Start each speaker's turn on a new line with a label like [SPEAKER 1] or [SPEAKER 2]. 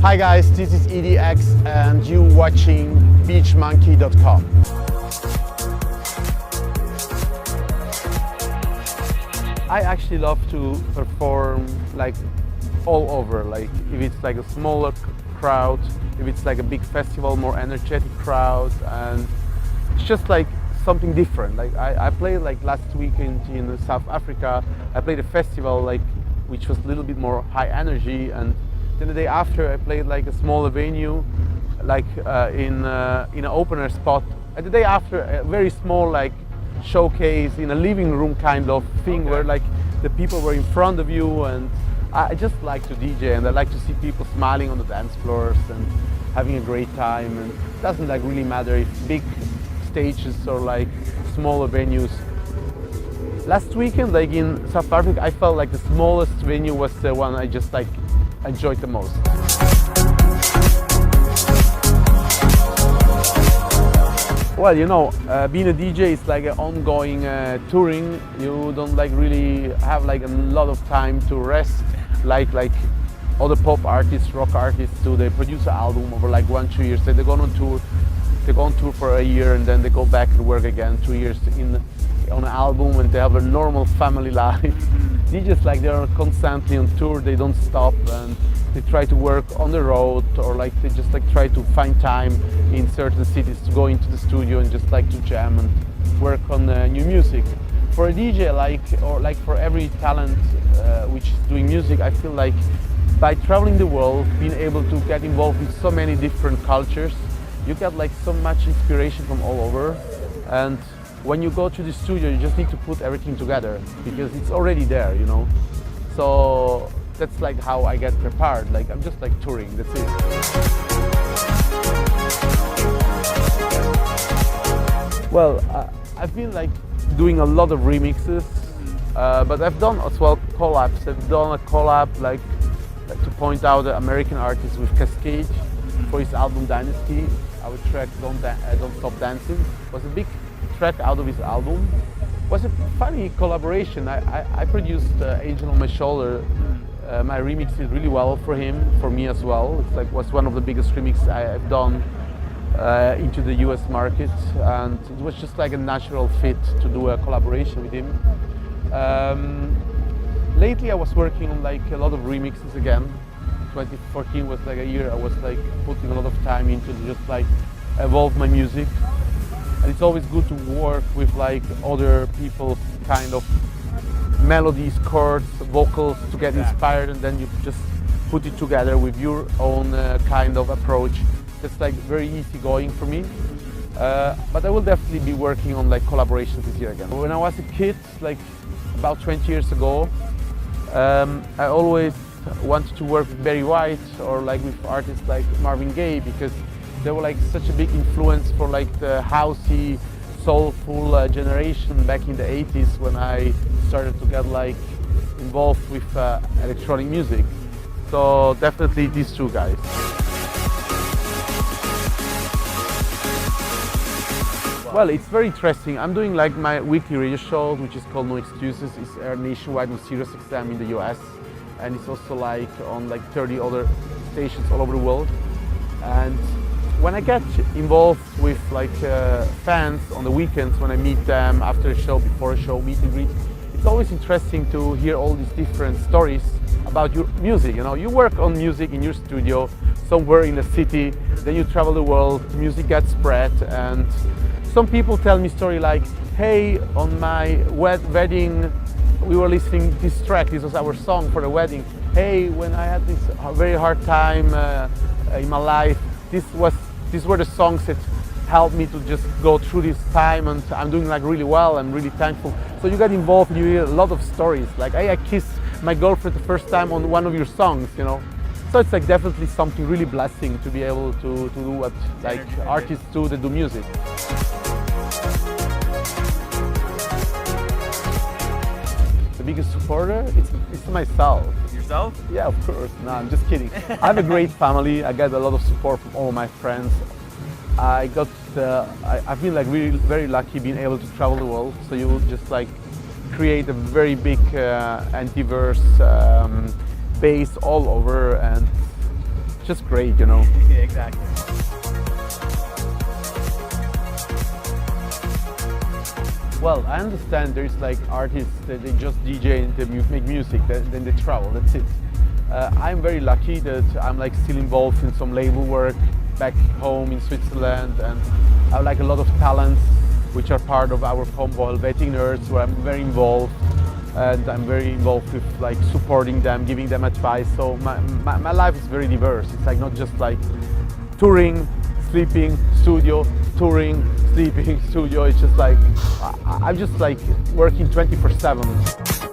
[SPEAKER 1] Hi guys, this is EDX and you watching beachmonkey.com. I actually love to perform like all over, like if it's like a smaller crowd, if it's like a big festival, more energetic crowd, and it's just like something different. Like I played like last weekend in South Africa, I played a festival like which was a little bit more high energy, and then the day after I played like a smaller venue, like in an opener spot, and the day after a very small like showcase in a living room kind of thing, where like the people were in front of you, and I just like to DJ and I like to see people smiling on the dance floors and having a great time, and it doesn't like really matter if big stages or like smaller venues. Last weekend, like in South Africa, I felt like the smallest venue was the one I just like enjoyed the most. Well, you know, being a DJ is like an ongoing touring. You don't like really have like a lot of time to rest, like other pop artists, rock artists do. They produce an album over like 1-2 years. Then they go on tour. They go on tour for a year and then they go back and work again 2 years on an album, and they have a normal family life. DJs, like, they're constantly on tour. They don't stop, and they try to work on the road, or like they just like try to find time in certain cities to go into the studio and just like to jam and work on new music. For a DJ, like for every talent which is doing music, I feel like by traveling the world, being able to get involved with so many different cultures, you get like so much inspiration from all over. And when you go to the studio, you just need to put everything together because it's already there, you know. So that's like how I get prepared. Like I'm just like touring, that's it. Well, I've been like doing a lot of remixes, but I've done as well collabs. I've done a collab like to point out the American artist with Cascade for his album Dynasty. Our track Don't Stop Dancing was a big track out of his album. It was a funny collaboration. I produced Angel on My Shoulder. My remix did really well for him, for me as well. It's like was one of the biggest remixes I've done into the US market, and it was just like a natural fit to do a collaboration with him. Lately I was working on like a lot of remixes again. 2014 was like a year I was like putting a lot of time into just like evolve my music. And it's always good to work with like other people's kind of melodies, chords, vocals to get inspired, and then you just put it together with your own kind of approach. That's like very easy going for me. But I will definitely be working on like collaborations this year again. When I was a kid, like about 20 years ago, I always wanted to work with Barry White or like with artists like Marvin Gaye, because they were like such a big influence for like the housey, soulful generation back in the 80s when I started to get like involved with electronic music. So definitely these two guys. Well, it's very interesting. I'm doing like my weekly radio show, which is called No Excuses. It's aired nationwide on Sirius XM in the US. And it's also like on like 30 other stations all over the world. And when I get involved with like fans on the weekends, when I meet them after a show, before a show, meet and greet, it's always interesting to hear all these different stories about your music. You know, you work on music in your studio somewhere in a city, then you travel the world, music gets spread, and some people tell me story like, hey, on my wedding, we were listening to this track, this was our song for the wedding. Hey, when I had this very hard time in my life, these were the songs that helped me to just go through this time, and I'm doing like really well, I'm really thankful. So you get involved and you hear a lot of stories, like, hey, I kissed my girlfriend the first time on one of your songs, you know. So it's like definitely something really blessing to be able to do what like artists do that do music. The biggest supporter, it's myself.
[SPEAKER 2] Yourself?
[SPEAKER 1] Yeah, of course. No, I'm just kidding. I have a great family. I get a lot of support from all my friends. I've been like really very lucky being able to travel the world. So you just like create a very big and diverse base all over, and just great, you know.
[SPEAKER 2] Yeah, exactly.
[SPEAKER 1] Well, I understand there's like artists that they just DJ and they make music, then they travel, that's it. I'm very lucky that I'm like still involved in some label work back home in Switzerland, and I have like a lot of talents which are part of our combo Helvetic Nerds, where I'm very involved, and I'm very involved with like supporting them, giving them advice. So my life is very diverse. It's like not just like touring, sleeping, studio, touring, sleeping, studio. It's just like I'm just like working 24/7.